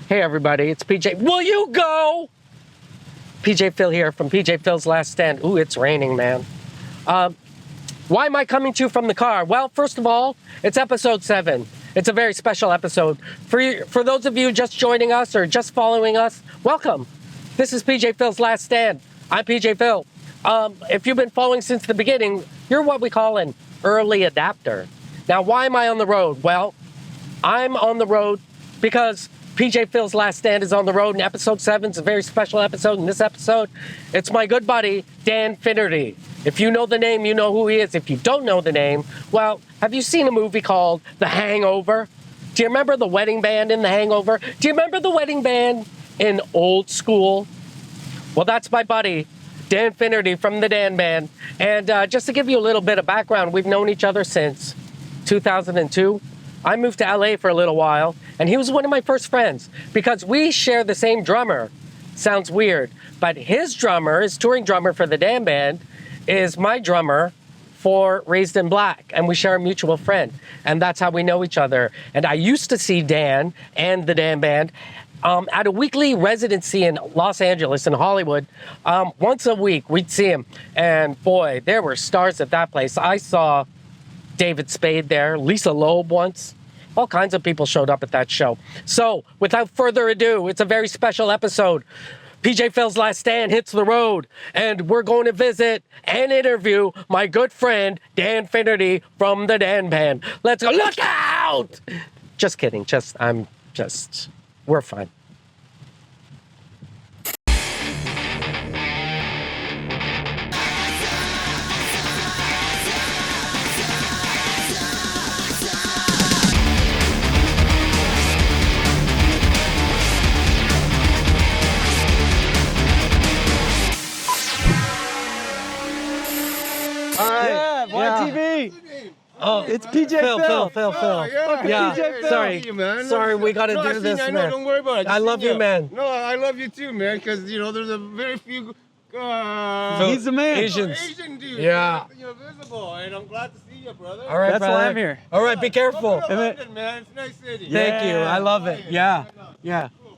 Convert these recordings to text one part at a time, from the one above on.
Hey everybody, it's PJ. Will you go? PJ Phil here from PJ Phil's Last Stand. Ooh, it's raining, man. Why am I coming to you from the car? Well, first of all, it's episode 7. It's a very special episode. For those of you just joining us or just following us, welcome. This is PJ Phil's Last Stand. I'm PJ Phil. If you've been following since the beginning, you're what we call an early adapter. Now, why am I on the road? Well, I'm on the road because PJ Phil's Last Stand is on the road, and episode 7 is a very special episode. In this episode, it's my good buddy, Dan Finnerty. If you know the name, you know who he is. If you don't know the name, well, have you seen a movie called The Hangover? Do you remember the wedding band in The Hangover? Do you remember the wedding band in Old School? Well, that's my buddy, Dan Finnerty from the Dan Band. And just to give you a little bit of background, we've known each other since 2002. I moved to LA for a little while, and he was one of my first friends because we share the same drummer. Sounds weird, but his touring drummer for the Dan Band, is my drummer for Raised in Black, and we share a mutual friend, and that's how we know each other. And I used to see Dan and the Dan Band at a weekly residency in Los Angeles, in Hollywood. Once a week, we'd see him, and boy, there were stars at that place. I saw David Spade there, Lisa Loeb once. All kinds of people showed up at that show. So, without further ado, it's a very special episode. PJ Phil's Last Stand hits the road, and we're going to visit and interview my good friend, Dan Finnerty from the Dan Band. Let's go. Look out! Just kidding. We're fine. YTV. Oh, It's PJ Phil. Phil. Yeah. PJ Phil. Sorry. You, man. Sorry, we got to do this, man. Don't worry about it. I love you, man. No, I love you too, man, because, there's a very few He's the man. Asian dudes. Yeah. You're visible, and I'm glad to see you, brother. All right, That's brother. why I'm here. All right, be careful. Welcome to London, man. It's a nice city. Thank you. I love it. Yeah.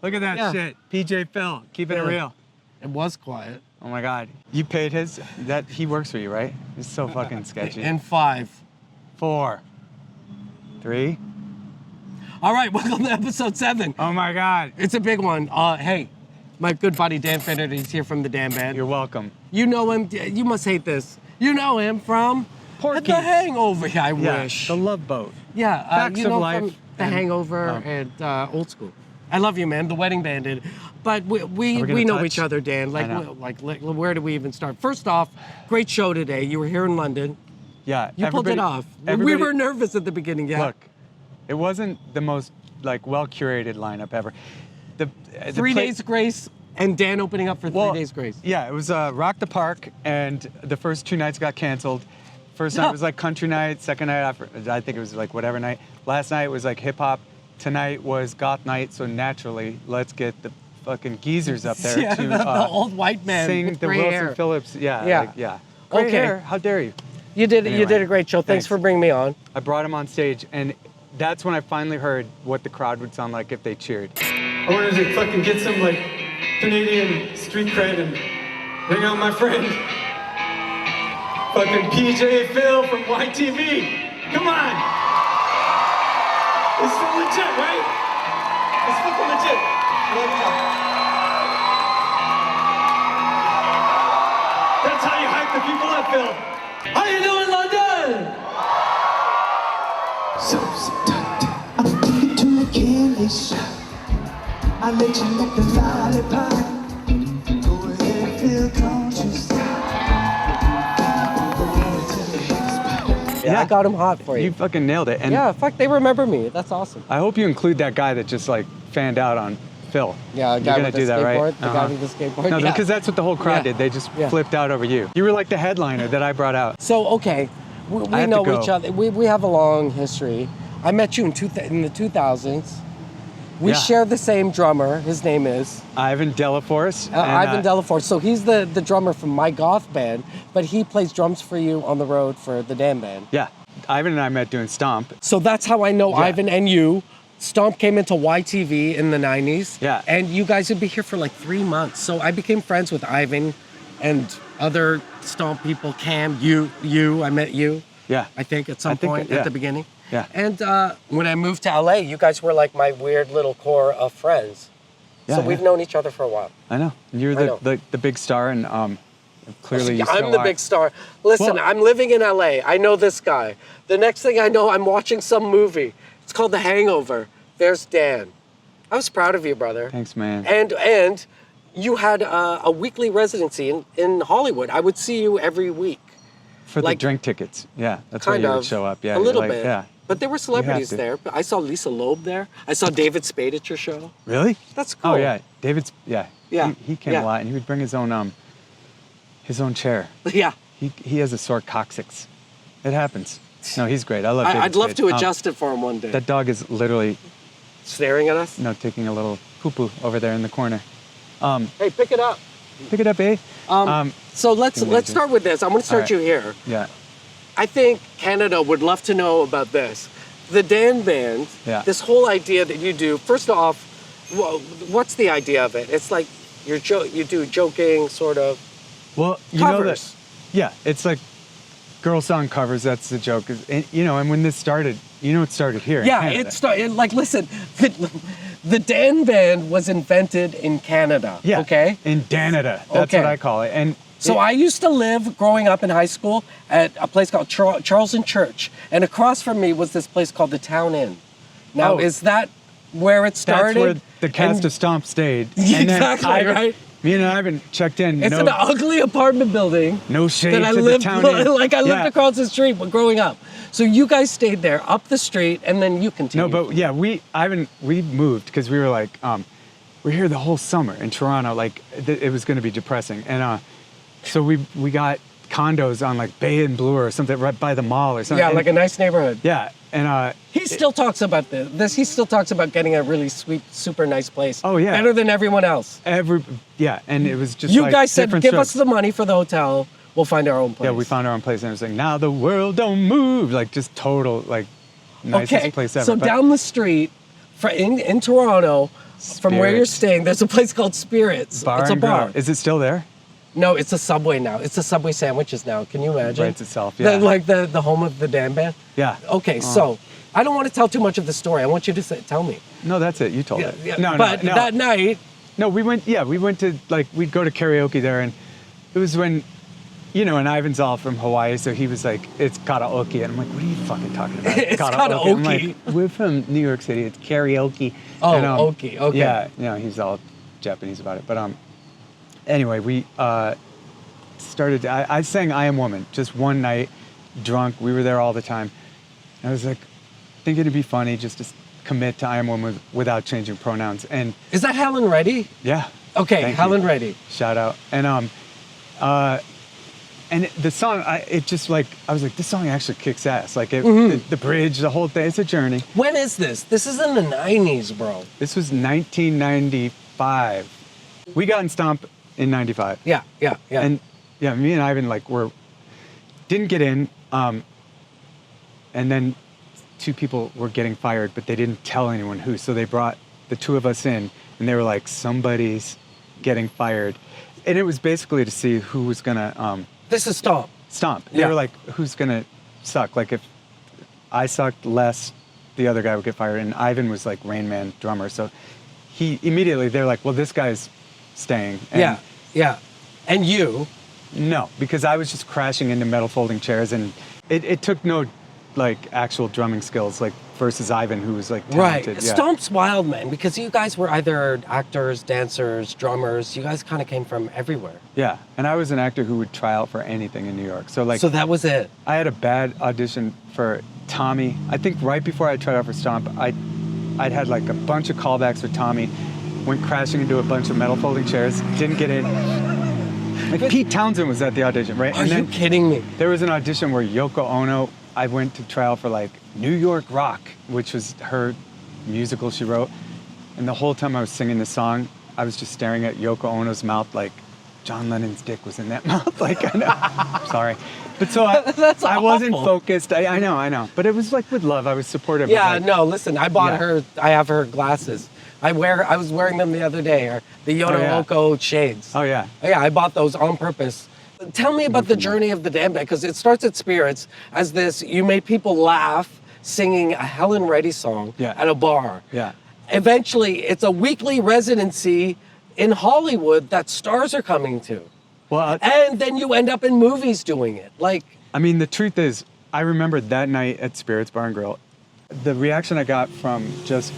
Look at that Yeah. shit. PJ Phil. Keeping it real. It was quiet. Oh my God. You paid his? He works for you, right? It's so fucking sketchy. In 5. 4. 3. All right, welcome to episode 7. Oh my God. It's a big one. Hey, my good buddy Dan Finnerty is here from the Dan Band. You're welcome. You know him. You must hate this. You know him from Porky's. The Hangover. I Yeah, wish. The Love Boat. Yeah, Facts you of know Life from The and- Hangover and Old School. I love you, man. The wedding band did. But we gonna know touch? each other, Dan. I know. Where do we even start? First off, great show today. You were here in London. Yeah. You pulled it off. We everybody- were nervous at the beginning. Yeah. Look, it wasn't the most well curated lineup ever. The 3 Days Grace and Dan opening up for 3 Days Grace. Yeah, it was Rock the Park, and the first 2 nights got canceled. First night was like country night. Second night, I think it was like whatever night. Last night was like hip hop. Tonight was goth night. So naturally, let's get the fucking geezers up there Yeah, to the old white man sing with the gray Wilson hair. Phillips. Yeah, Yeah. yeah. Great Okay. hair. How dare you? You did Anyway, a great show. Thanks thanks. for bringing me on. I brought him on stage, and that's when I finally heard what the crowd would sound like if they cheered. I wanted to fucking get some like Canadian street cred and bring out my friend, fucking PJ Phil from YTV. Come on! It's still legit, right? It's fucking legit. That's how you hype the people up, Phil. How you doing, London? I take it to a candy shop. I let you lick the lollipop. Go ahead, feel conscious. Yeah, I got him hot for You you. fucking nailed it. And Yeah, fuck, they remember me. That's awesome. I hope you include that guy that just like fanned out on Phil. Yeah, a You're guy gonna with the do that, skateboard. right? The guy with the skateboard. No, yeah. because that's what the whole crowd Yeah. did. They just Yeah. flipped out over you. You were like the headliner that I brought out. So, okay, we have know to go. each other. We have a long history. I met you in the 2000s. We Yeah. share the same drummer. His name is Ivan Delaforce. Ivan Delaforce. So he's the drummer from my goth band, but he plays drums for you on the road for the Dan Band. Yeah. Ivan and I met doing Stomp. So that's how I know Yeah. Ivan and you. Stomp came into YTV in the 90s. Yeah. And you guys would be here for like 3 months. So I became friends with Ivan and other Stomp people. Cam, I met you. Yeah. I think at some point at the beginning. Yeah. And when I moved to LA, you guys were like my weird little core of friends. Yeah, so we've known each other for a while. I know. You're the big star, and clearly you I'm still the are. big star. Listen, Well- I'm living in LA. I know this guy. The next thing I know, I'm watching some movie. It's called The Hangover. There's Dan. I was proud of you, brother. Thanks, man. And you had a weekly residency in Hollywood. I would see you every week. For like- the drink tickets. Yeah, that's where Kind you of. would show up. Yeah, a little like, bit. Yeah. But there were celebrities to. there. I saw Lisa Loeb there. I saw David Spade at your show. Really? That's cool. Oh yeah, David's. Yeah. Yeah. He came a lot, and he would bring his own chair. Yeah. He has a sore coccyx. It happens. No, he's great. I love David I'd love Spade. to adjust it for him one day. That dog is literally, Staring at us. taking a little poo-poo over there in the corner. Hey, pick it up. Pick it up, eh? So let's start with this. I'm going to start All right. you here. Yeah. I think Canada would love to know about this. The Dan Band, Yeah. this whole idea that you do, first off, what's the idea of it? It's like you do joking, sort of. Well, you Covers. know that. Yeah, it's like girl song covers. That's the joke. And when this started, it started here. Yeah, in Canada. it started, like, listen, the Dan Band was invented in Canada, Yeah. okay? In Canada. That's Okay. what I call it. And So I used to live, growing up in high school, at a place called Charleston Church. And across from me was this place called the Town Inn. Now, Oh. is that where it started? that's where the cast And of Stomp stayed. Exactly, right? Me and Ivan checked in. It's an ugly apartment building no shade that I to lived, the Town Inn. like I lived Yeah. across the street growing up. So you guys stayed there, up the street, and then you continued. No, but yeah, we moved because we were like, we're here the whole summer in Toronto. Like it was going to be depressing, and so we got condos on like Bay and Bloor or something right by the mall or something. Yeah, like a nice neighborhood. Yeah, and He still talks about this. He still talks about getting a really sweet, super nice place. Oh, yeah. Better than everyone else. and it was just You like guys said, different give us strokes. the money for the hotel. We'll find our own place. Yeah, we found our own place, and it was like, now the world don't move. Like just total like nicest place ever. So But- down the street, in Toronto, from where you're Spirits. staying, there's a place called Spirits. Bar it's a and bar. Grill. Is it still there? No, it's a Subway now. It's a Subway sandwiches now. Can you imagine? Writes itself, yeah. Like the home of the Dan Band? Yeah. Okay, so I don't want to tell too much of the story. I want you to tell me. No, that's it. You told it. No, but no. that night, No, we went to, like, we'd go to karaoke there, and it was when, and Ivan's all from Hawaii, so he was like, it's karaoke. And I'm like, what are you fucking talking about? It's I'm karaoke. like, we're from New York City, it's karaoke. Oh, And, okay. Yeah, he's all Japanese about it. But anyway, we started, I sang I Am Woman just one night, drunk. We were there all the time. I was like, thinking it'd be funny just to commit to I Am Woman without changing pronouns. And is that Helen Reddy? yeah. Okay, Thank Helen you. Reddy. Shout out. And the song, I was like, this song actually kicks ass. Like the bridge, the whole thing, it's a journey. When is this? This is in the 90s, bro. This was 1995. We got in Stomp in 95. Yeah. And yeah, me and Ivan didn't get in. And then two people were getting fired, but they didn't tell anyone who. So they brought the two of us in, and they were like, somebody's getting fired. And it was basically to see who was gonna This is Stomp. Stomp. They Yeah. were like, who's gonna suck? Like if I sucked less, the other guy would get fired. And Ivan was like Rain Man drummer, so they're like, well, this guy's staying. And Yeah. And you? no, because I was just crashing into metal folding chairs, and it took no like actual drumming skills, like versus Ivan, who was like talented. Right. Yeah. Stomp's wild, man, because you guys were either actors, dancers, drummers. You guys kind of came from everywhere. Yeah, and I was an actor who would try out for anything in New York. So like, So that was it. I had a bad audition for Tommy. I think right before I tried out for Stomp, I'd had like a bunch of callbacks for Tommy, went crashing into a bunch of metal folding chairs, didn't get in. Like Pete Townsend was at the audition, right? Are you kidding me? There was an audition where Yoko Ono, I went to trial for like New York Rock, which was her musical she wrote. And the whole time I was singing the song, I was just staring at Yoko Ono's mouth like John Lennon's dick was in that mouth. Like, I know. Sorry. But so I wasn't awful. focused. I know. But it was like with love. I was supportive. Yeah, of, like, no, listen, I bought Yeah. her, I have her glasses. I was wearing them the other day, or the Yonoko shades. Oh, yeah. Yeah, I bought those on purpose. Tell me about the journey of the Damn Band, because it starts at Spirits as this, you made people laugh singing a Helen Reddy song Yeah. at a bar. Yeah. Eventually, it's a weekly residency in Hollywood that stars are coming to. Well, And then you end up in movies doing it. Like, I mean, the truth is, I remember that night at Spirits Bar and Grill, the reaction I got from just,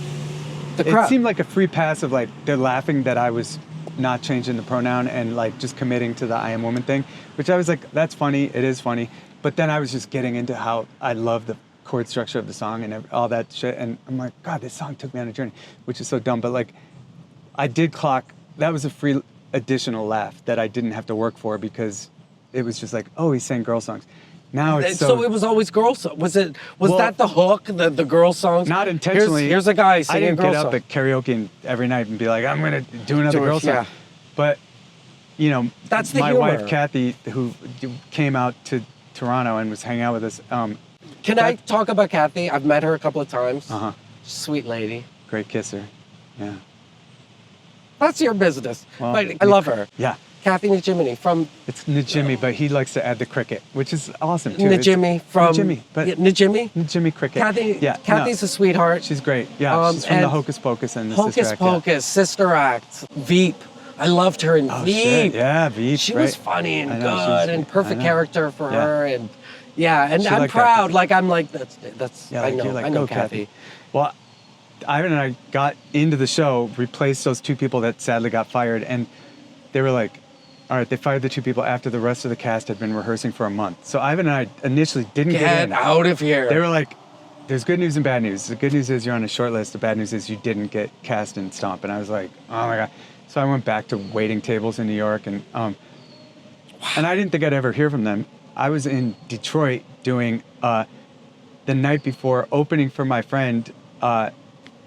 the it crowd. seemed like a free pass of like, they're laughing that I was not changing the pronoun and like just committing to the I am woman thing, which I was like, that's funny, it is funny. But then I was just getting into how I love the chord structure of the song and all that shit. And I'm like, God, this song took me on a journey, which is so dumb. But like, I did clock, that was a free additional laugh that I didn't have to work for because it was just like, oh, he's saying girl songs. Now it's so it was always girl songs. Was Well, that the hook, the girl songs? not intentionally. Here's a guy I singing didn't girl get up songs. at karaoke every night and be like, I'm gonna do another Do it, girl song. yeah. But you know, That's the my humor. wife Kathy, who came out to Toronto and was hanging out with us. Can I talk about Kathy? I've met her a couple of times. Uh-huh. Sweet lady. Great kisser. Yeah. That's your business. Well, But I love her. Yeah. Kathy Najimini from It's Najimmy, but he likes to add the cricket, which is awesome too. It's- Najimmy from Najimmy, but yeah, Najimmy. Najimmy cricket. Kathy. Yeah. Kathy's no, a sweetheart. she's great. Yeah. She's from the and Hocus Pocus and the Hocus Sister Act. Yeah. Pocus, Sister Act, Veep. I loved her in Oh, Veep. shit. Yeah, Veep. She right. was funny and I know, she good was- and perfect I know. character for Yeah. her, and and She I'm liked proud. Kathy. Like I'm like that's Yeah, I like, know you're like, I know go, Kathy. Well, Ivan and I got into the show, replaced those two people that sadly got fired, and they were like, all right, they fired the two people after the rest of the cast had been rehearsing for a month. So Ivan and I initially didn't get Get in. out of here. They were like, there's good news and bad news. The good news is you're on a short list. The bad news is you didn't get cast in Stomp. And I was like, oh my God. So I went back to waiting tables in New York, and I didn't think I'd ever hear from them. I was in Detroit doing the night before opening for my friend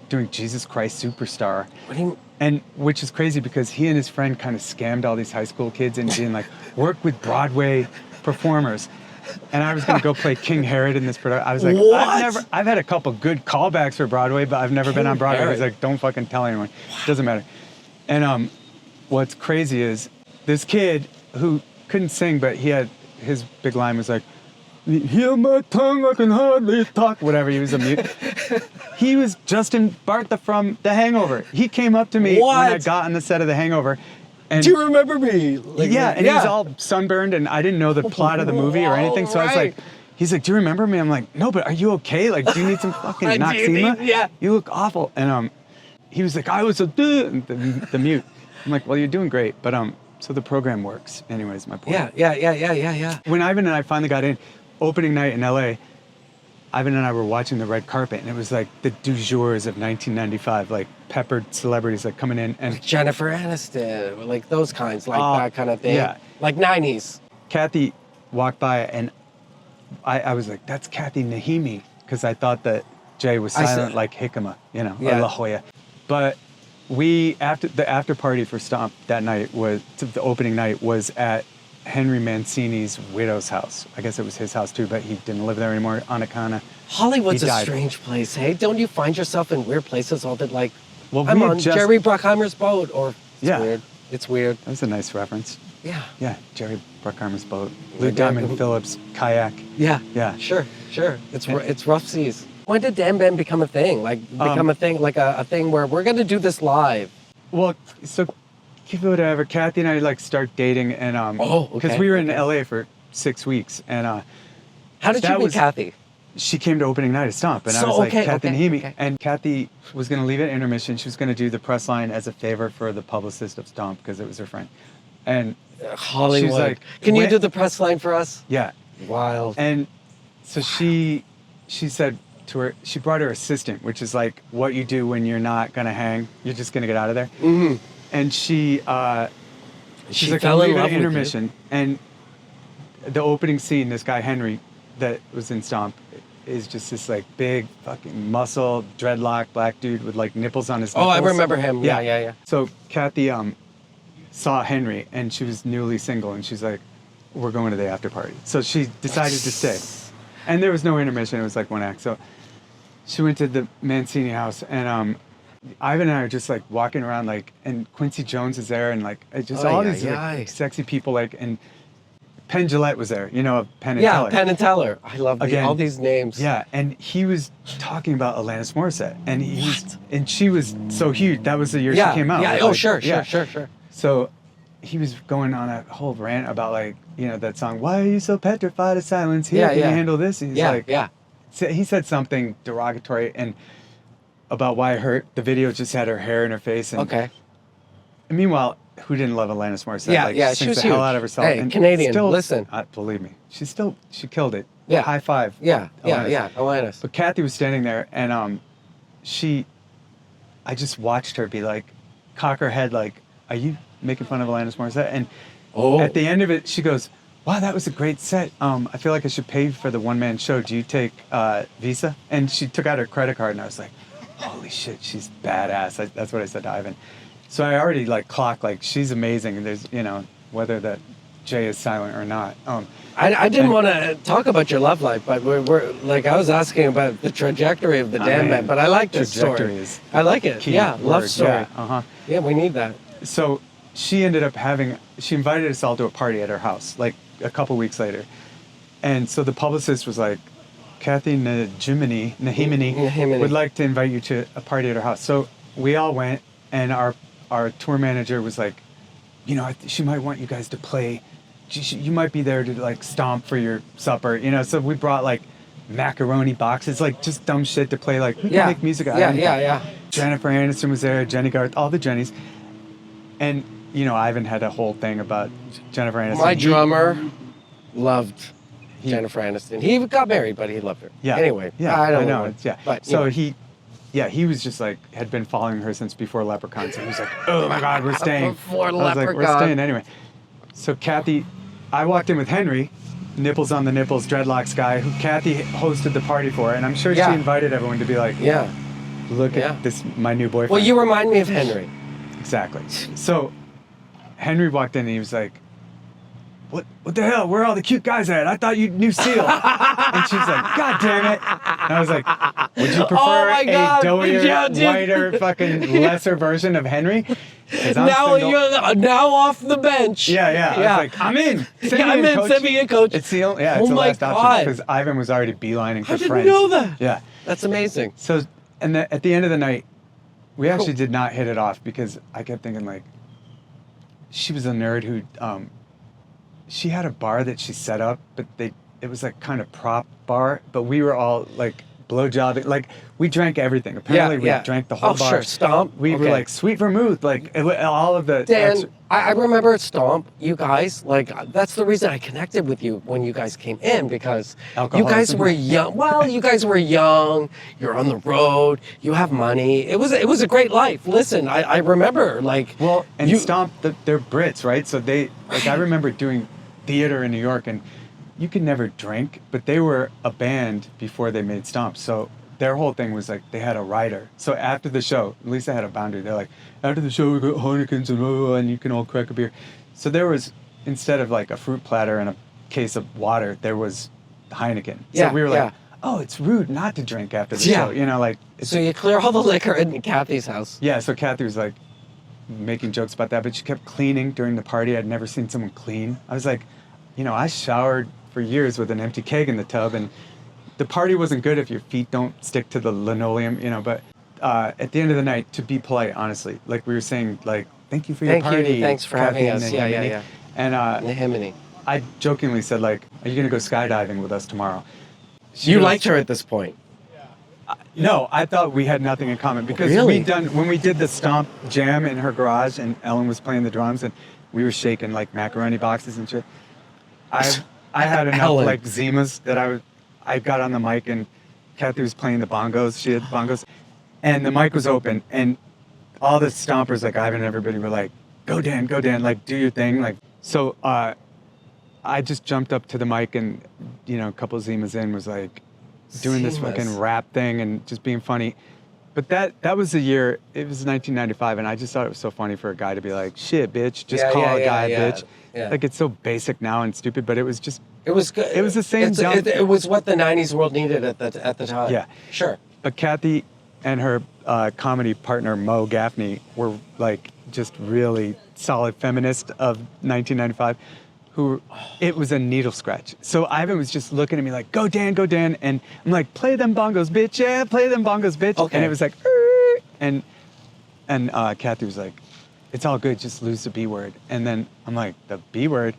doing Jesus Christ Superstar. What do you- And which is crazy because he and his friend kind of scammed all these high school kids into being like, work with Broadway performers. And I was going to go play King Herod in this production. I was like, What? I've had a couple good callbacks for Broadway, but I've never been on Broadway. Herod. He's like, don't fucking tell anyone. Doesn't matter. And what's crazy is this kid who couldn't sing, but his big line was like, heal my tongue, I can hardly talk. Whatever, he was a mute. He was Justin Bartha from The Hangover. He came up to me when I What? got on the set of The Hangover. And Do you remember me? Like, yeah, and he was all sunburned, and I didn't know the plot of the movie or anything. So I was like, Right. he's like, do you remember me? I'm like, no, but are you okay? Like, do you need some fucking Do you Noxema? need- yeah. You look awful. And he was like, I was the mute. I'm like, well, you're doing great. But so the program works. Anyways, my point. Yeah. When Ivan and I finally got in, opening night in LA, Ivan and I were watching the red carpet, and it was like the du jours of 1995, like peppered celebrities like coming in, and Jennifer Aniston, like those kinds, like Oh, that kind of thing. yeah. Like 90s. Kathy walked by, and I was like, that's Kathy Nahimi, because I thought that Jay was I said- silent like Jicama, or Yeah. La Jolla. But after the after party for Stomp that night the opening night was at Henry Mancini's widow's house. I guess it was his house too, but he didn't live there anymore. Anacana. Hollywood's He a died. strange place, hey? Don't you find yourself in weird places all the like, Well, I'm we had on just- Jerry Bruckheimer's boat, or it's Yeah. weird. It's weird. That was a nice reference. Yeah. Yeah, Jerry Bruckheimer's boat. Lou Yeah. Diamond Phillips kayak. Yeah. Yeah. Sure. It's rough seas. When did Damn Band become a thing? Like, become a thing, like a thing where we're going to do this live? Well, so whatever. Kathy and I like start dating, and Oh, because okay, we were in okay. LA for 6 weeks, and How did you That meet was- Kathy? she came to opening night of Stomp, and I So, was like, okay, Kathy okay, Nahimi. okay. And Kathy was going to leave at intermission. She was going to do the press line as a favor for the publicist of Stomp because it was her friend. And Hollywood. like, Can you when- do the press line for us? yeah, Wild. and so she said to her, she brought her assistant, which is like what you do when you're not going to hang. You're just going to get out of there. Mm-hmm. And she's She like, fell I'll in leave love at with you. intermission. And the opening scene, this guy Henry that was in Stomp is just this like big fucking muscle dreadlock black dude with like nipples on his Oh, nipples. I remember him. Yeah. So Kathy saw Henry, and she was newly single, and she's like, we're going to the after party. So she decided to stay. And there was no intermission. It was like one act. So she went to the Mancini house, and Ivan and I are just like walking around, like, and Quincy Jones is there, and like just all these like, sexy people, like, and Penn Jillette was there, you know, Penn and Teller. Yeah, Penn and Teller. I love all these names. Yeah, and he was talking about Alanis Morissette, and he was, and she was so huge. That was the year she came out. Yeah. Right? Oh, Like, sure. So he was going on a whole rant about, like, you know, that song, "Why are you so petrified of silence? Here, can you handle this?" And he's he said something derogatory and about why the video just had her hair in her face. And, Okay. and meanwhile, who didn't love Alanis Morissette? Yeah, like, yeah, she she sings was the hell huge. out of herself. Hey, and Canadian, still, listen. Believe me, she killed it. Yeah. High five. Yeah, Alanis. Alanis. But Kathy was standing there, and I just watched her be like, cock her head, like, "Are you making fun of Alanis Morissette?" And at the end of it, she goes, "Wow, that was a great set. I feel like I should pay for the one-man show. Do you take Visa?" And she took out her credit card, and I was like, "Holy shit, she's badass." That's what I said to Ivan. So I already like clocked, like, she's amazing. And there's, you know, whether that Jay is silent or not. I didn't want to talk about your love life, but we're like, I was asking about the trajectory of the damn band, but I like this story. I like it. Key Yeah, love word. story. Yeah, Yeah, we need that. So she ended up she invited us all to a party at her house, like a couple weeks later. And so the publicist was like, "Kathy Nahimini would like to invite you to a party at her house." So we all went, and our tour manager was like, "You know, she might want you guys to play. You might be there to like stomp for your supper, you know." So we brought like macaroni boxes, like just dumb shit to play. Like, we can make music out of anything. Yeah. Jennifer Aniston was there, Jenny Garth, all the Jennies. And, you know, Ivan had a whole thing about Jennifer Aniston. My drummer loved Jennifer Aniston. He got married, but he loved her. Yeah. Anyway, Yeah, I don't know. know. Yeah. But, so he was just like, had been following her since before Leprechaun. So he was like, "Oh my God, we're staying." Before I was like, Leprechaun. "We're staying anyway." So Kathy, I walked in with Henry, nipples on the nipples, dreadlocks guy, who Kathy hosted the party for. And I'm sure she invited everyone to be like, "Look at this, my new boyfriend." Well, you remind me of Henry. Exactly. So Henry walked in and he was like, What the hell? Where are all the cute guys at? I thought you knew Seal." And she's like, "God damn it." And I was like, "Would you prefer a doughier, whiter, fucking lesser version of Henry?" 'Cause I'm Now single. you're now off the bench. Yeah. I was like, "I'm in. Send me a coach. It's the only, it's Oh the my last option." God. Because Ivan was already beelining for I didn't friends. know that. Yeah. That's amazing. So, and at the end of the night, we actually did not hit it off because I kept thinking, like, she was a nerd who, she had a bar that she set up, but it was like kind of prop bar, but we were all like blowjobbing, like we drank everything. Apparently we drank the whole bar. Sure, Stomp. We were like sweet vermouth, like all of the Dan, I remember at Stomp, you guys, like, that's the reason I connected with you when you guys came in, because you guys were young. Well, you guys were young, you're on the road, you have money. It was a great life. Listen, I remember, like... Well, and Stomp, they're Brits, right? So I remember doing theater in New York, and you could never drink, but they were a band before they made Stomp. So their whole thing was like, they had a rider. So after the show, at least they had a boundary. They're like, "After the show, we got Heinekens and you can all crack a beer." So there was, instead of like a fruit platter and a case of water, there was Heineken. So we were like, "Oh, it's rude not to drink after the show." You know, like. So you clear all the liquor in Kathy's house. Yeah, so Kathy was like making jokes about that, but she kept cleaning during the party. I'd never seen someone clean. I was like, you know, I showered for years with an empty keg in the tub, and the party wasn't good if your feet don't stick to the linoleum, you know, but at the end of the night, to be polite, honestly, like we were saying, like, "Thank you for your party. Thanks for Kathy having us." Yeah. And Nahimini. I jokingly said, like, "Are you going to go skydiving with us tomorrow?" You liked her at this point. No, I thought we had nothing in common because when we did the Stomp jam in her garage and Ellen was playing the drums and we were shaking like macaroni boxes and shit. I had enough like Zimas that I got on the mic and Kathy was playing the bongos. She had bongos, and the mic was open and all the stompers, like Ivan and everybody, were like, go Dan, like do your thing, like." So I just jumped up to the mic and, you know, a couple of Zimas in was like doing this fucking rap thing and just being funny. But that was the year, it was 1995, and I just thought it was so funny for a guy to be like, shit, bitch, just call a guy a bitch. Yeah. Like, it's so basic now and stupid, but it was just, It was good. It was the same jump. It was what the 90s world needed at the time. Yeah. Sure. But Kathy and her comedy partner, Mo Gaffney, were like just really solid feminists of 1995. Who, it was a needle scratch. So Ivan was just looking at me like, go Dan, and I'm like, play them bongos, bitch, yeah, play them bongos, bitch. Okay. And it was like, and Kathy was like, it's all good, just lose the B word. And then I'm like, the B word?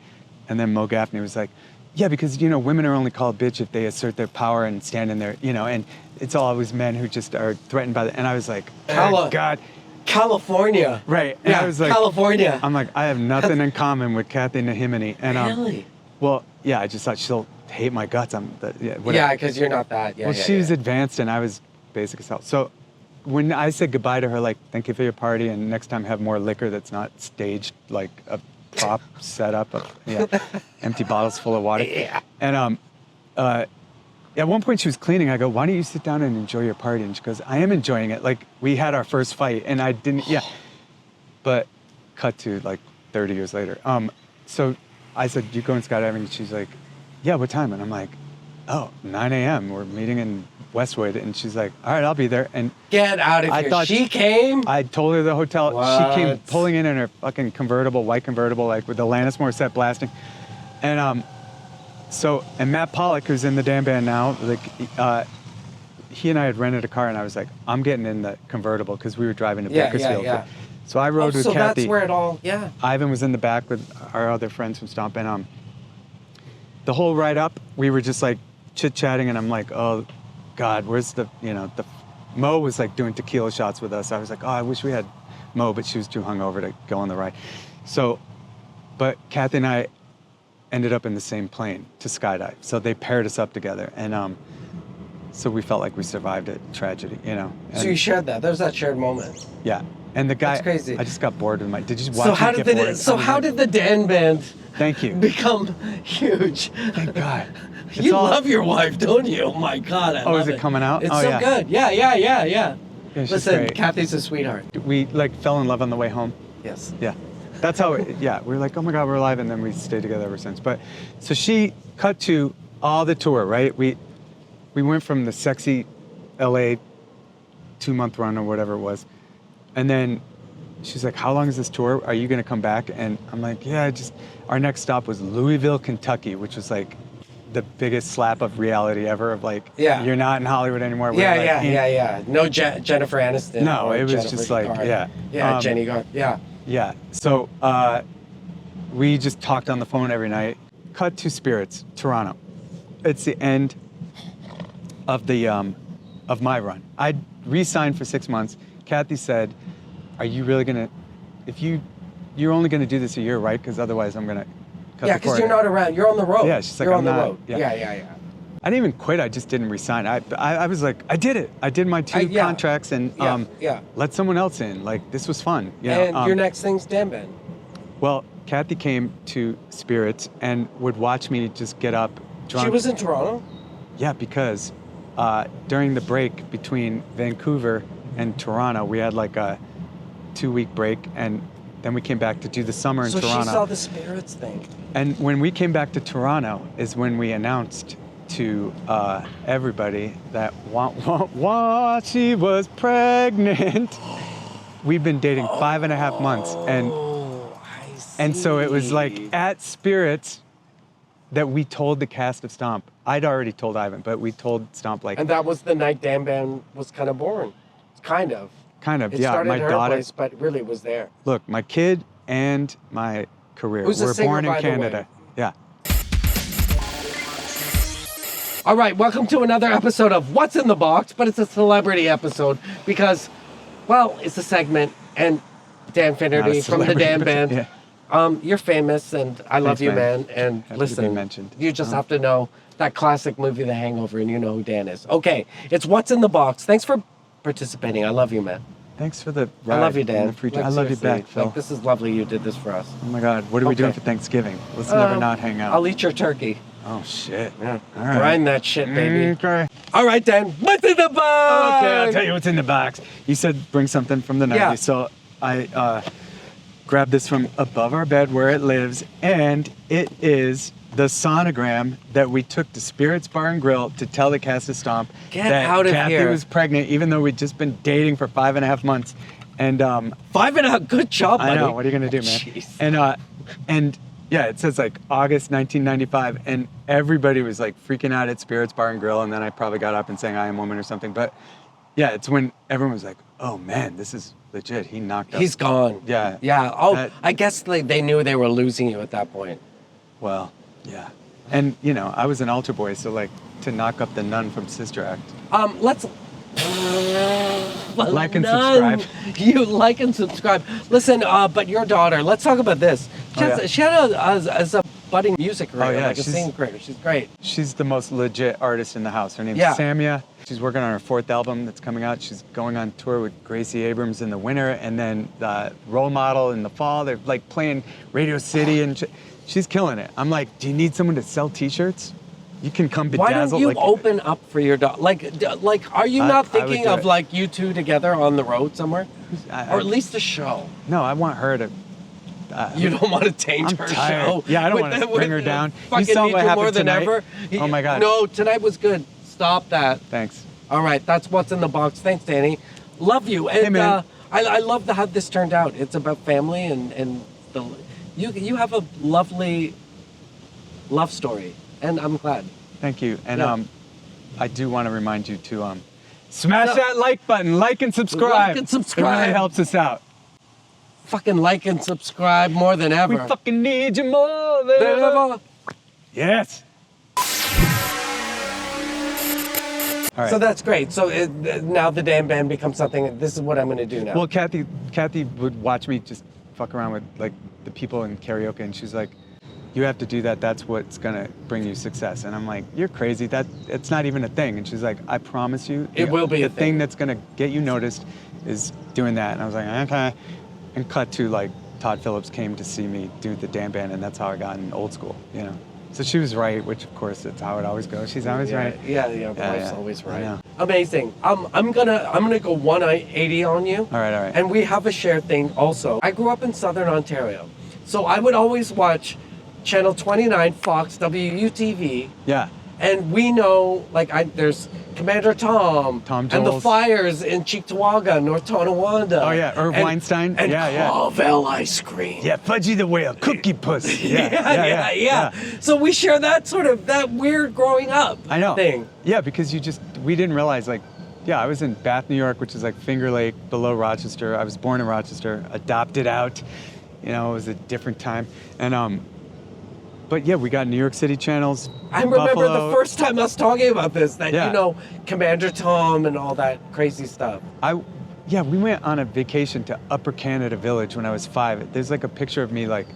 And then Mo Gaffney was like, yeah, because, you know, women are only called bitch if they assert their power and stand in their, you know, and it's always men who just are threatened by that. And I was like, oh God. California. Right. And Yeah, I was like, California. I'm like, I have nothing in common with Kathy Nahimani. And Really? well, yeah, I just thought she'll hate my guts. Yeah, Whatever. because you're not that. Yeah, Well, yeah, she was yeah. advanced and I was basic as hell. So when I said goodbye to her, like, thank you for your party, and next time have more liquor that's not staged like a prop setup of empty bottles full of water. Yeah. And at one point she was cleaning. I go, why don't you sit down and enjoy your party? And she goes, I am enjoying it. Like, we had our first fight and I didn't, But cut to like 30 years later. So I said, you going skydiving? And she's like, yeah, what time? And I'm like, oh, 9 a.m. We're meeting in Westwood. And she's like, all right, I'll be there. And Get out of I here. thought She came? I told her the hotel. What? She came pulling in her fucking convertible, white convertible, like with the Alanis Morissette blasting. And and Matt Pollock, who's in the damn band now, like, he and I had rented a car, and I was like, I'm getting in the convertible because we were driving to Bakersfield. Yeah. So I rode with so Kathy. that's where it all, Ivan was in the back with our other friends from Stomp, and the whole ride up, we were just like chit-chatting, and I'm like, oh God, where's the Mo was like doing tequila shots with us. I was like, oh, I wish we had Mo, but she was too hungover to go on the ride. So, but Kathy and I ended up in the same plane to skydive. So they paired us up together, and so we felt like we survived a tragedy, you know. So you shared that. There's that shared moment. Yeah. And the guy, That's crazy. I just got bored with did you watch So me how get did bored? how did the Dan Band Thank you. become huge? Thank God. You love your wife, don't you? Oh my God, I love is it coming out? It's Oh, so yeah. good. Yeah. Yeah, she's Listen, great. Kathy's a sweetheart. We like fell in love on the way home. Yes. Yeah. That's how we were like, oh my God, we're alive, and then we stayed together ever since. But so she cut to all the tour, right? We went from the sexy LA 2-month run or whatever it was. And then she's like, how long is this tour? Are you gonna come back? And I'm like, yeah, our next stop was Louisville, Kentucky, which was like the biggest slap of reality ever of like, you're not in Hollywood anymore. We're like, No Jennifer Aniston. No, or it was Jennifer just like, Garner. Jenny Garner. Yeah. Yeah. So we just talked on the phone every night. Cut to Spirits, Toronto. It's the end of the of my run. I re-signed for 6 months. Kathy said, "Are you really gonna? You're only gonna do this a year, right? Because otherwise, I'm gonna cut the because cord." you're not around. You're on the road. Yeah, she's like, you're I'm on the not- road. yeah. Yeah. I didn't even quit. I just didn't resign. I was like, I did it. I did my two contracts, and let someone else in. Like, this was fun. You know? And your next thing's Dan Band. Well, Kathy came to Spirits and would watch me just get up drunk. She was in Toronto? Yeah, because during the break between Vancouver and Toronto, we had like a 2-week break, and then we came back to do the summer in Toronto. So she saw the Spirits thing. And when we came back to Toronto is when we announced to everybody that she was pregnant. We'd been dating 5.5 months, and so it was like at Spirits that we told the cast of Stomp. I'd already told Ivan, but we told Stomp like. And that was the night Dan Band was kind of born. Kind of. It Yeah, started my at her daughter. place, But really was there. Look, my kid and my career Who's the were singer, born in by the way? Canada. Yeah. All right, welcome to another episode of What's in the Box, but it's a celebrity episode because, well, it's a segment, and Dan Not Finnerty a from the celebrity, Dan but- Band. yeah. You're famous, and I love Thanks, you, man. man. And Happy to be listen, mentioned. you just have to know that classic movie, The Hangover, and you know who Dan is. Okay, it's What's in the Box. Thanks for participating. I love you, man. Thanks for the ride. I love you, Dan. and the free time. Like, I love you seriously, back, Phil. Like, this is lovely you did this for us. Oh my God, what are we doing Okay. for Thanksgiving? Let's never not hang out. I'll eat your turkey. Oh shit. Yeah. All right. Grind that shit, baby. Okay. All right, Dan. What's in the box? Okay, I'll tell you what's in the box. You said bring something from the 90s, Yeah. so I grabbed this from above our bed where it lives, and it is the sonogram that we took to Spirits Bar and Grill to tell the cast of Stomp Get that out of Kathy here. was pregnant, even though we'd just been dating for 5.5 months. And 5.5. Good job, buddy. I know. What are you gonna do, man? Jeez. And yeah, it says like August 1995, and everybody was like freaking out at Spirits Bar and Grill, and then I probably got up and sang "I Am Woman" or something. But yeah, it's when everyone was like, "Oh man, this is legit." He knocked up. He's gone. Yeah. Yeah. Oh, That- I guess they knew they were losing you at that point. Well, yeah. And you know, I was an altar boy, so like to knock up the nun from Sister Act. Let's Like and None. subscribe. You like and subscribe. Listen, but your daughter. Let's talk about this. She had a budding music career, yeah, like a singing career. She's great. She's the most legit artist in the house. Her name's Yeah. Samia. She's working on her 4th album that's coming out. She's going on tour with Gracie Abrams in the winter, and then Role Model in the fall. They're like playing Radio City, and she's killing it. I'm like, do you need someone to sell T-shirts? You can come bedazzled. Why don't you like, open up for your daughter? Like, are you not I would thinking do of it. like you two together on the road somewhere, I- or at least a show? No, I want her to. You don't want to taint I'm her tired. show. Yeah, I don't with- want to with- bring her down. You Fucking saw need what you happened more than tonight. ever. Oh my God. No, tonight was good. Stop that. Thanks. All right, that's what's in the box. Thanks, Danny. Love you. And Hey, man. I love how this turned out. It's about family and you have a lovely love story, and I'm glad. Thank you. And Yeah. I do want to remind you to smash No. that like button, like and subscribe. Like and It subscribe. really helps us out. Fucking like and subscribe more than ever. We fucking need you more than ever. Yes. All right. So that's great. So now the damn band becomes something. This is what I'm going to do now. Well, Kathy would watch me just fuck around with like the people in karaoke, and she's like, "You have to do that. That's what's gonna bring you success." And I'm like, "You're crazy. That it's not even a thing." And she's like, "I promise you, It will be a the thing. thing that's gonna get you noticed is doing that." And I was like, "Okay." And cut to like Todd Phillips came to see me do the damn band, and that's how I got in Old School. You know. So she was right, which of course it's how it always goes. She's always right. Yeah, Yeah, wife's yeah. always I right. know. Amazing. I'm gonna go 180 on you. All right. And we have a shared thing also. I grew up in Southern Ontario, so I would always watch Channel 29, Fox, WUTV, Yeah. and we know there's Commander Tom, Tom and the Jones. fires in Cheektowaga, North Tonawanda. Oh, yeah, Irv and- Weinstein. and Yeah, yeah. Carvel ice cream. Yeah, Fudgy the Whale, Cookie Puss. Yeah. So we share that sort of that weird growing up I know. thing. Yeah, because we didn't realize I was in Bath, New York, which is like Finger Lake below Rochester. I was born in Rochester, adopted out. You know, it was a different time. And but yeah, we got New York City channels. I remember Buffalo. the first time us talking about this, that Yeah. Commander Tom and all that crazy stuff. We went on a vacation to Upper Canada Village when I was 5. There's like a picture of me like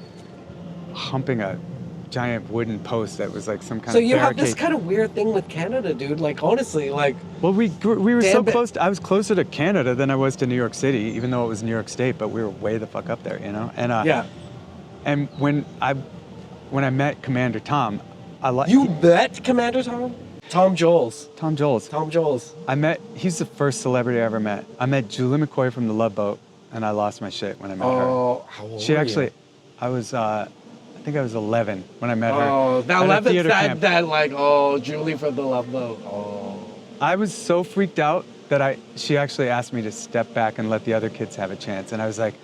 humping a giant wooden post that was like some kind So of you have barricade. this kind of weird thing with Canada, dude. Like honestly, like Well, we were so Damn it. close. I was closer to Canada than I was to New York City, even though it was New York State. But we were way the fuck up there, you know. And yeah. And when I met Commander Tom, You met Commander Tom? Tom Joles. Tom Joles. Tom Joles. He's the first celebrity I ever met. I met Julie McCoy from The Love Boat, and I lost my shit when I met her. Oh, how old She were actually, you? I was, I think I was 11 when I met her. Oh, that at a 11th, theater camp. Julie from the Love Boat. Oh. I was so freaked out that she actually asked me to step back and let the other kids have a chance, and I was like,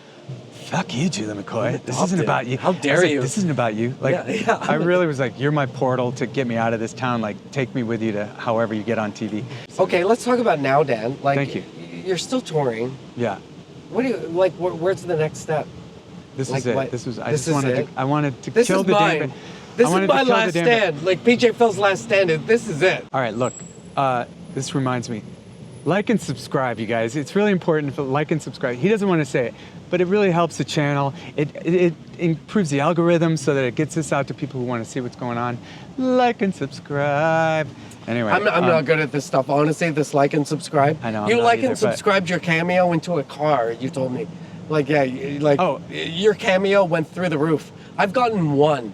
"Fuck you, Julie McCoy. This isn't adopted. about you. How I was dare like, you." This isn't about you." Like, Yeah, I really was like, "You're my portal to get me out of this town. Like, take me with you to however you get on TV." Okay, let's talk about now, Dan. Like, Thank you. You're still touring. Yeah, What do you like? Where's the next step? this Like is it. what? This was. I This just is wanted it? to. I wanted to This kill is the mine. damn. This I is wanted to my kill the last damn- stand. Like PJ Phil's last stand. This is it. All right, look. This reminds me. Like and subscribe, you guys. It's really important to like and subscribe. He doesn't want to say it, but it really helps the channel. It improves the algorithm so that it gets us out to people who want to see what's going on. Like and subscribe. Anyway, I'm not good at this stuff. Honestly, this like and subscribe. I know, I'm You not like either, and but- subscribed your Cameo into a car. You told me. Like, yeah, Oh. your Cameo went through the roof. I've gotten one.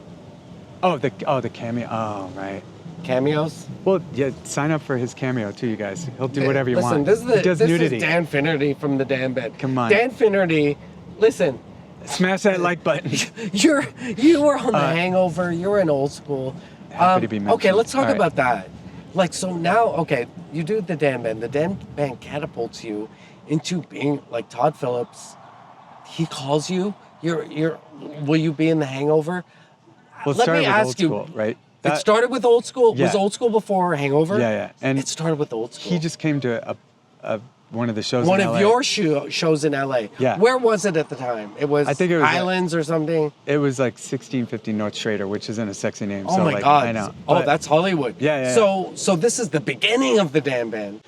the cameo. Oh, right. Cameos. Well, yeah, sign up for his cameo too, you guys. He'll do whatever you Listen, want. This is He does nudity. is Dan Finnerty from the Dan Band. Come on. Dan Finnerty, listen, Smash that like button. you were on the Hangover. You were in Old School. Happy to be mentioned. Okay, let's talk All right. about that. Like, so now, okay, you do the Dan Band. The Dan Band catapults you into being like Todd Phillips. He calls you. Will you be in the Hangover? Well, it Let started me with ask Old you. School, right? It started with Old School. Yeah. Was Old School before Hangover? Yeah. And it started with Old School. he just came to one of the shows One in of LA. your shows in LA. Yeah. Where was it at the time? It was, I think it was Islands or something. It was like 1650 North Schrader, which isn't a sexy name. Oh so my like, God. I know. Oh, But- that's Hollywood. Yeah. So this is the beginning of the Dan Band.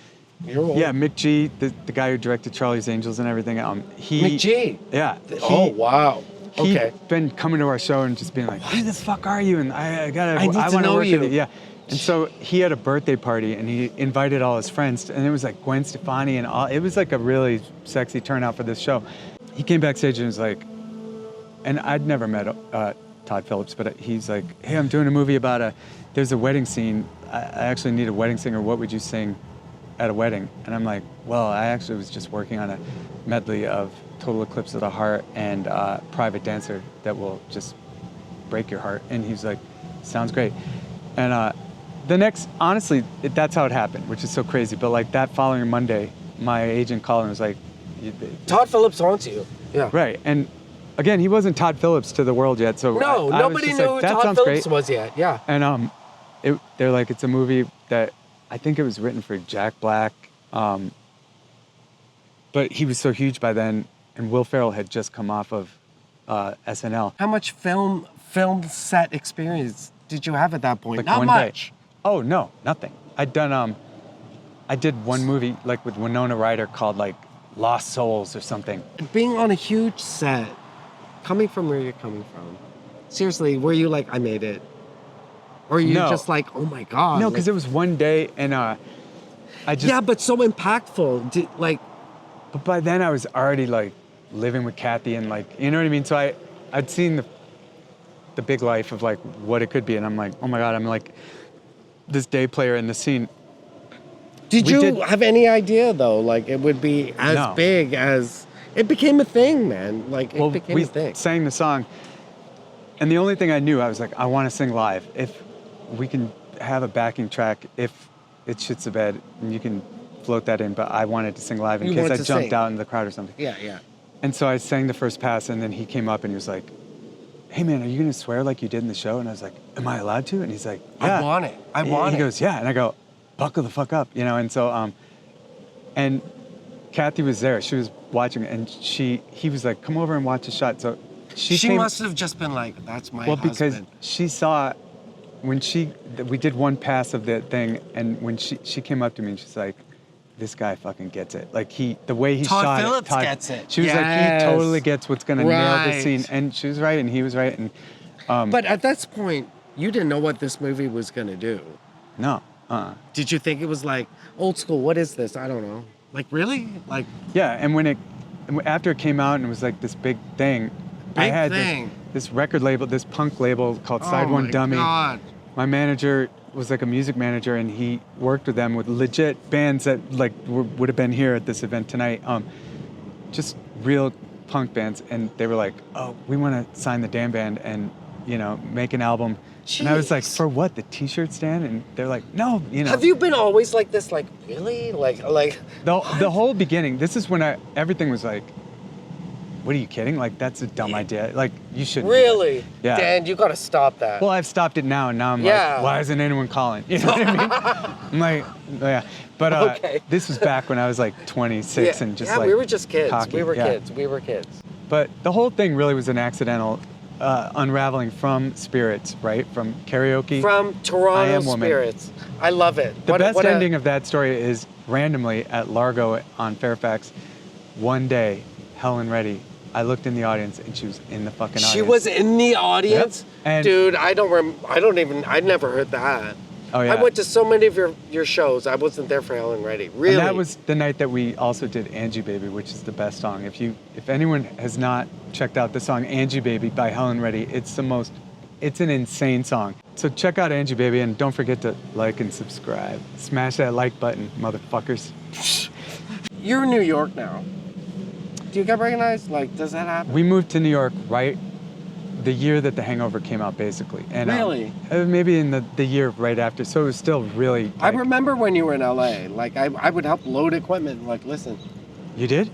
You're old. Yeah, Mick G, the guy who directed Charlie's Angels and everything. He. Mick G. Yeah. Oh wow. He'd Okay. been coming to our show and just being like, "Who the fuck are you?" And I need to want to know work you. with you. Yeah. And so he had a birthday party and he invited all his friends, and it was like Gwen Stefani and all. It was like a really sexy turnout for this show. He came backstage and was like, and I'd never met Todd Phillips, but he's like, "Hey, I'm doing a movie about there's a wedding scene. I actually need a wedding singer. What would you sing at a wedding?" And I'm like, "Well, I actually was just working on a medley of Total Eclipse of the Heart and Private Dancer that will just break your heart." And he's like, "Sounds great." And honestly, that's how it happened, which is so crazy. But like that following Monday, my agent called and was like, Todd Phillips wants you. Yeah. right. And again, he wasn't Todd Phillips to the world yet. So No, I was nobody just knew like, who that Todd sounds Phillips great. was yet. Yeah. And they're like, it's a movie that I think it was written for Jack Black. But he was so huge by then, and Will Ferrell had just come off of SNL. How much film set experience did you have at that point? Like Not one much. day. Oh no, nothing. I did one movie like with Winona Ryder called like Lost Souls or something. Being on a huge set, coming from where you're coming from, seriously, were you like, I made it? Or you No. just like, oh my God? No, because it was one day, and I just. Yeah, but so impactful. But by then I was already like living with Kathy and like, you know what I mean? So I'd seen the big life of like what it could be, and I'm like, oh my God, I'm like this day player in the scene. Did We you did- have any idea though? Like it would be as No. big as it became a thing, man. Like it became we a thing. sang the song, and the only thing I knew, I was like, I want to sing live. If we can have a backing track, if it shits the bed, and you can float that in, but I wanted to sing live in You case wanted I to jumped sing. out in the crowd or something. Yeah. And so I sang the first pass, and then he came up and he was like, "Hey man, are you gonna swear like you did in the show?" And I was like, "Am I allowed to?" And he's like, "Yeah." I want it. He goes, "Yeah," and I go, "Buckle the fuck up," you know. And so, and Kathy was there. She was watching, and he was like, "Come over and watch a shot." So she came, must have just been like, that's my well, husband. because she saw when we did one pass of the thing, and when she came up to me and she's like, "This guy fucking gets it. Like the way he Todd shot Phillips it. gets it. She was like, Yes. he totally gets what's gonna nail the Right. scene." And she was right, and he was right, and But at this point, you didn't know what this movie was gonna do. no, Did you think it was like Old School? What is this? I don't know. Like really? Like yeah. And after it came out and it was like this big thing, I Big had thing. this record label, this punk label called Side oh One my Dummy. God. My manager was like a music manager, and he worked with them with legit bands that like would have been here at this event tonight. Just real punk bands, and they were like, "Oh, we want to sign the Dan Band and make an album." And I was like, Jeez. "For what? The T-shirt stand?" And they're like, "No, Have you been always like this? Like really? Like the whole beginning. This is when everything was like, what are you kidding? Like that's a dumb idea. Like you shouldn't. do that." really? Yeah. Dan, you gotta stop that. Well, I've stopped it now, and now I'm Yeah. like, why isn't anyone calling? You know what I mean? I'm like, yeah. But Okay. this was back when I was like 26 and just like we were just kids. cocky. We were Yeah. kids. We were kids. But the whole thing really was an accidental unraveling from Spirits, right? From karaoke. From I Toronto Am Woman. Spirits. I love it. The best ending of that story is randomly at Largo on Fairfax. One day, Helen Reddy, I looked in the audience and she was in the fucking audience. She was in the audience? Yep. And- Dude, I never heard that. Oh, yeah. I went to so many of your shows. I wasn't there for Helen Reddy. Really? And that was the night that we also did Angie Baby, which is the best song. If anyone has not checked out the song Angie Baby by Helen Reddy, it's the most It's an insane song. So check out Angie Baby, and don't forget to like and subscribe. Smash that like button, motherfuckers. You're in New York now. Do you get recognized? Like, does that happen? We moved to New York right the year that The Hangover came out, basically. And Really? maybe in the year right after. So it was still really. I like- remember when you were in LA. Like, I would help load equipment. Like, listen. You did?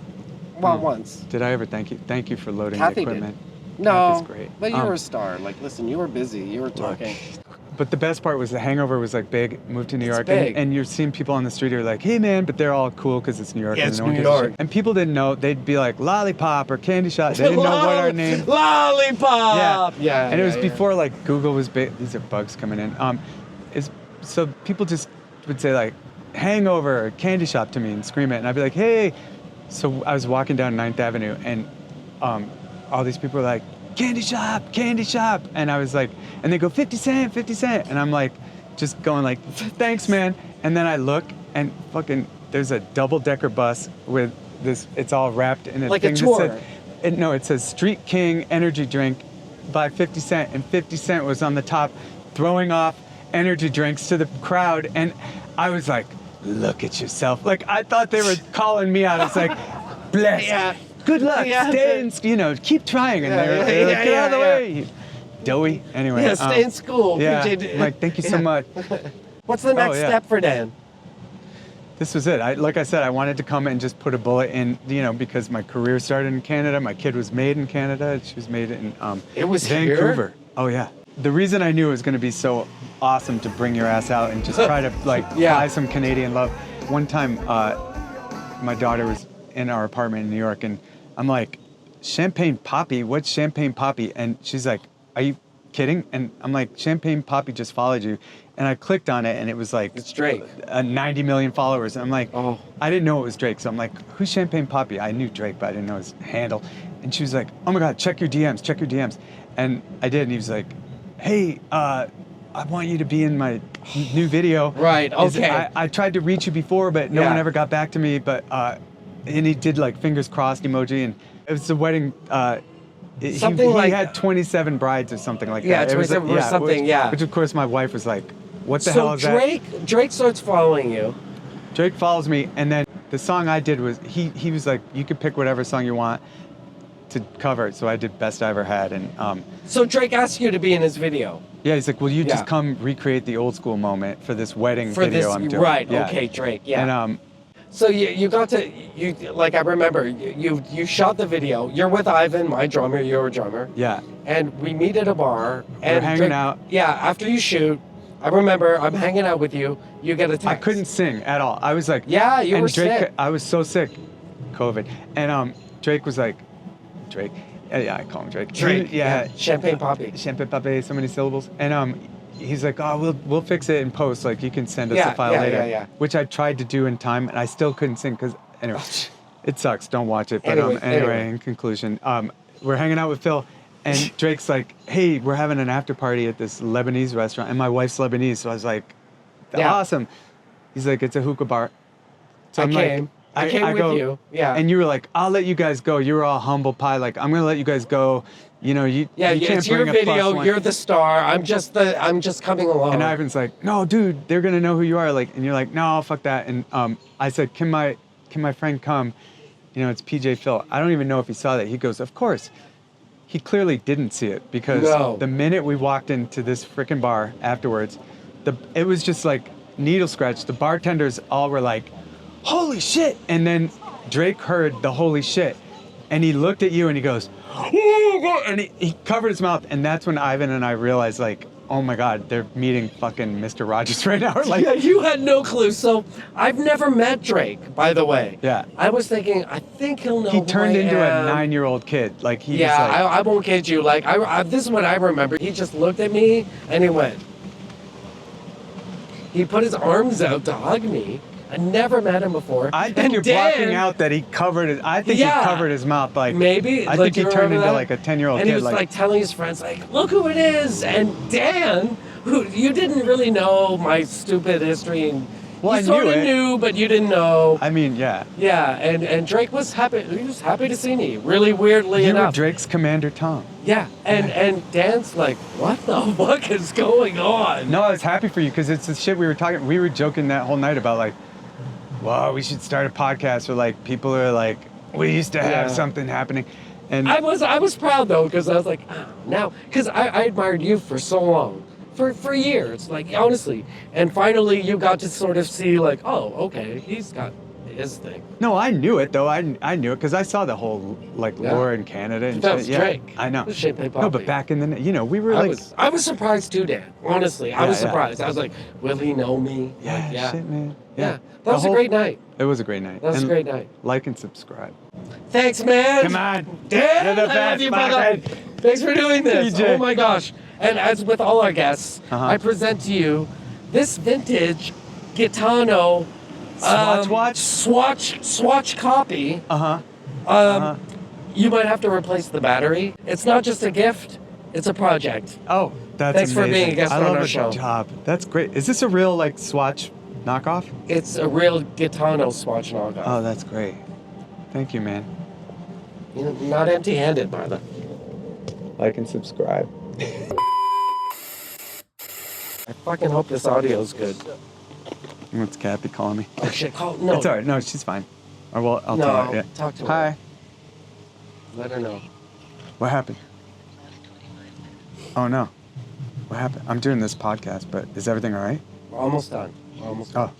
Well, Oh. once. Did I ever thank you? Thank you for loading Kathy the did. equipment. No, Kathy's great. but you were a star. Like, listen, you were busy. You were talking. But the best part was The Hangover was like big, moved to New It's York, big. and you're seeing people on the street who are like, hey man, but they're all cool because it's New York. Yeah, and it's no one New gives a York. shit. And people didn't know, they'd be like Lollipop or Candy Shot. They didn't know what our name. Lollipop. Yeah. And it was yeah. before like Google was big. These are bugs coming in. So people just would say like Hangover or Candy Shop to me and scream it, and I'd be like, hey. So I was walking down 9th Avenue, and all these people were like, Candy Shop, and I was like, and they go 50 cent, and I'm like, just going like, thanks man. And then I look, and fucking there's a double-decker bus with this. It's all wrapped in a Like a thing tour. that said, it says Street King energy drink by 50 Cent, and 50 Cent was on the top throwing off energy drinks to the crowd, and I was like, look at yourself. Like, I thought they were calling me out. It's like, bless. Yeah. Good luck. Yeah. Stay in, keep trying. And they're like, yeah, get out of the yeah. way. Doughy. Anyway. Yeah, stay in school. Yeah. PJ. I'm like, thank you so much. What's the next yeah. step for Dan? This was it. Like I said, I wanted to come and just put a bullet in, because my career started in Canada. My kid was made in Canada. She was made in It was here? Vancouver. Oh, yeah. The reason I knew it was going to be so awesome to bring your ass out and just try to, Yeah. buy some Canadian love. One time, my daughter was in our apartment in New York, and I'm like, Champagne Poppy? What's Champagne Poppy? And she's like, are you kidding? And I'm like, Champagne Poppy just followed you. And I clicked on it, and it was like, It's Drake. 90 million followers. And I'm like, Oh. I didn't know it was Drake. So I'm like, who's Champagne Poppy? I knew Drake, but I didn't know his handle. And she was like, oh my God, check your DMs. And I did, and he was like, hey, I want you to be in my new video. Right, okay. I tried to reach you before, but no one ever got back to me. But and he did like fingers crossed emoji, and it was the wedding. He had 27 brides or something like Yeah, that. 27 or something, yeah. Which of course my wife was like, what the So hell is that? Drake starts following you. Drake follows me, and then the song I did was, he was like, you could pick whatever song you want to cover. So I did Best I Ever Had, and So Drake asked you to be in his video. yeah, he's like, will you Yeah. just come recreate the old school moment for this wedding For video this, I'm doing? right? Yeah. Okay, Drake. Yeah. And so you got to like I remember you shot the video. You're with Ivan, my drummer. You're a drummer. yeah, And we meet at a bar. And hanging Drake- out. Yeah. After you shoot, I remember I'm hanging out with you. You get a text. I couldn't sing at all. I was like, Yeah, you and were Drake, sick. I was so sick, COVID, and Drake was like, Drake, yeah, I call him Drake. Drake. Yeah. Champagne Poppy. Champagne Pape, so many syllables. And he's like, oh, we'll fix it in post. Like, you can send us Yeah, a file yeah, later. yeah. Which I tried to do in time, and I still couldn't sing because, anyway, it sucks. Don't watch it. But Anyway. anyway, in conclusion, we're hanging out with Phil, and Drake's like, hey, we're having an after party at this Lebanese restaurant, and my wife's Lebanese, so I was like, Yeah. awesome. He's like, it's a hookah bar. So I I'm came. like, I came with go, you. Yeah. And you were like, I'll let you guys go. You were all humble pie. Like, I'm gonna let you guys go. You Yeah, you can't it's your bring a plus video. one. You're the star. I'm just coming along. And Ivan's like, no, dude, they're gonna know who you are. Like, and you're like, no, fuck that. And I said, can my friend come? It's PJ Phil. I don't even know if he saw that. He goes, of course. He clearly didn't see it because No. the minute we walked into this frickin' bar afterwards, it was just like needle scratch. The bartenders all were like, holy shit. And then Drake heard the holy shit. And he looked at you and he goes, oh, and he covered his mouth. And that's when Ivan and I realized, like, oh my God, they're meeting fucking Mr. Rogers right now. Like, Yeah, you had no clue. So I've never met Drake, by the way. Yeah. I was thinking, I think he'll know he who turned I into am. a 9-year-old kid. Like, he Yeah, was like, I won't kid you. Like, this is what I remember. He just looked at me and he went. He put his arms out to hug me. I never met him before. I think And you're Dan- blocking out that he covered it. I think Yeah. he covered his mouth. Like, Maybe. I like, think he you turned remember into that? like a 10-year-old and kid. he was like telling his friends, like, look who it is. And Dan, who you didn't really know my stupid history, and Well, I you sort knew of it. knew, but you didn't know. I mean, yeah. Yeah, and Drake was happy. He was happy to see me. Really weirdly You were enough. Drake's Commander Tom. Yeah, and Dan's like, what the fuck is going on? No, I was happy for you because it's the shit we were joking that whole night about like, well, we should start a podcast where like people are like, we used to have Yeah. something happening. And I was proud though, because I was like, oh, now, because I admired you for so long, for years, like honestly, and finally you got to sort of see like, oh, okay, he's got his thing. no, I knew it though. I knew it because I saw the whole like Yeah. lore in Canada and That shit. was Yeah, Drake. I know. The shit they No, popped but me. back in the, we were I like, was surprised too, Dan. Honestly, I Yeah, was yeah. surprised. I was like, will he know me? yeah, Like, yeah. shit, man. Yeah. The That was a whole- great night. It was a great night. That was a And great night. Like and subscribe. Thanks, man. Come on. Dan, You're the I love best, you, my brother. friend. Thanks for doing this. PJ. Oh my gosh. And as with all our guests, Uh-huh. I present to you this vintage Gitano swatch copy. Uh-huh. You might have to replace the battery. It's not just a gift, it's a project. Oh, that's Thanks for amazing. being a guest I on love our the show. job. That's great. Is this a real like Swatch knockoff? It's a real Gitano swatch knockoff. Oh, that's great. Thank you, man. You're not empty-handed, Martha. Like and subscribe. I fucking hope this audio's good. It's Kathy calling me. Oh shit, call no. It's all right. No, she's fine. Or well, I'll No, tell her. Yeah. talk to her. Hi. Let her know. What happened? Oh no. What happened? I'm doing this podcast, but is everything all right? We're almost done. We're almost done.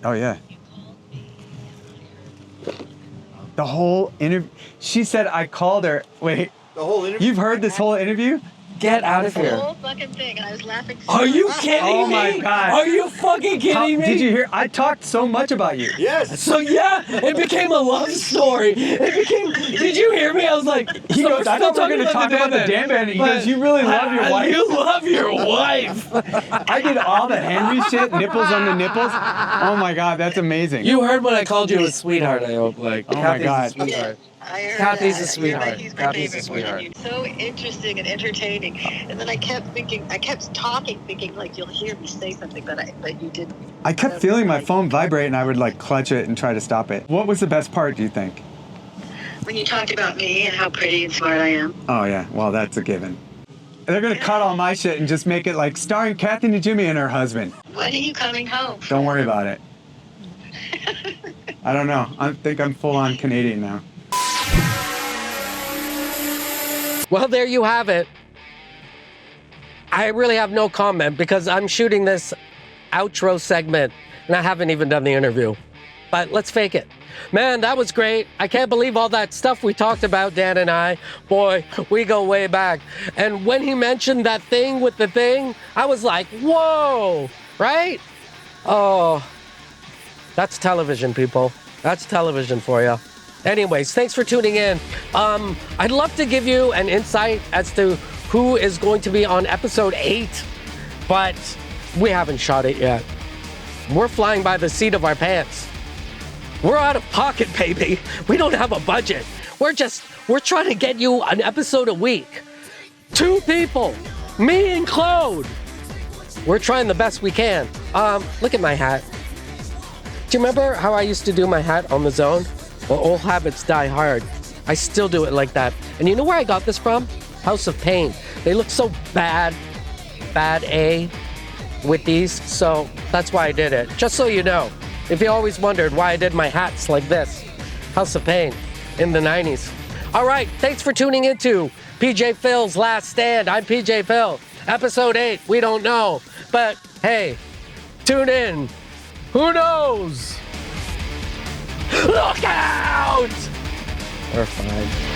Oh yeah. The whole interview. She said I called her. Wait. The whole interview. You've heard this whole interview? Get out of The here. whole fucking thing, and I was laughing. So Are you hard. kidding Oh me? my God. Are you fucking kidding me? Did you hear? I talked so much about you. Yes. So yeah, it became a love story. It became. Did you hear me? I was like, He so goes, I thought we were going to talk about the band. damn band. He But goes, you really love your wife? You love your wife. I did all the Henry shit, nipples on the nipples. Oh my God, that's amazing. You heard when I called you a sweetheart. I hope like. Oh my Kathy's God. a sweetheart. I heard Kathy's that. a sweetheart. He's my Kathy's a favorite one. sweetheart. So interesting and entertaining. And then I kept talking, thinking like you'll hear me say something, but you didn't. I kept feeling my phone vibrate and I would like clutch it and try to stop it. What was the best part, do you think? When you talked about me and how pretty and smart I am. Oh yeah, well that's a given. They're gonna cut all my shit and just make it like starring Kathy Najimy and her husband. When are you coming home? Don't worry about it. I don't know. I think I'm full on Canadian now. Well, there you have it. I really have no comment because I'm shooting this outro segment and I haven't even done the interview. But let's fake it. Man, that was great. I can't believe all that stuff we talked about, Dan and I. Boy, we go way back. And when he mentioned that thing with the thing, I was like, whoa, right? Oh, that's television, people. That's television for you. Anyways, thanks for tuning in. I'd love to give you an insight as to who is going to be on episode 8, but we haven't shot it yet. We're flying by the seat of our pants. We're out of pocket, baby. We don't have a budget. We're trying to get you an episode a week. 2 people, me and Claude. We're trying the best we can. Look at my hat. Do you remember how I used to do my hat on the Zone? Well, old habits die hard. I still do it like that. And you know where I got this from? House of Pain. They look so bad A with these, so that's why I did it. Just so you know, if you always wondered why I did my hats like this, House of Pain in the 90s. All right, thanks for tuning into PJ Phil's Last Stand. I'm PJ Phil. Episode 8, we don't know. But hey, tune in. Who knows? Look out! We're fine.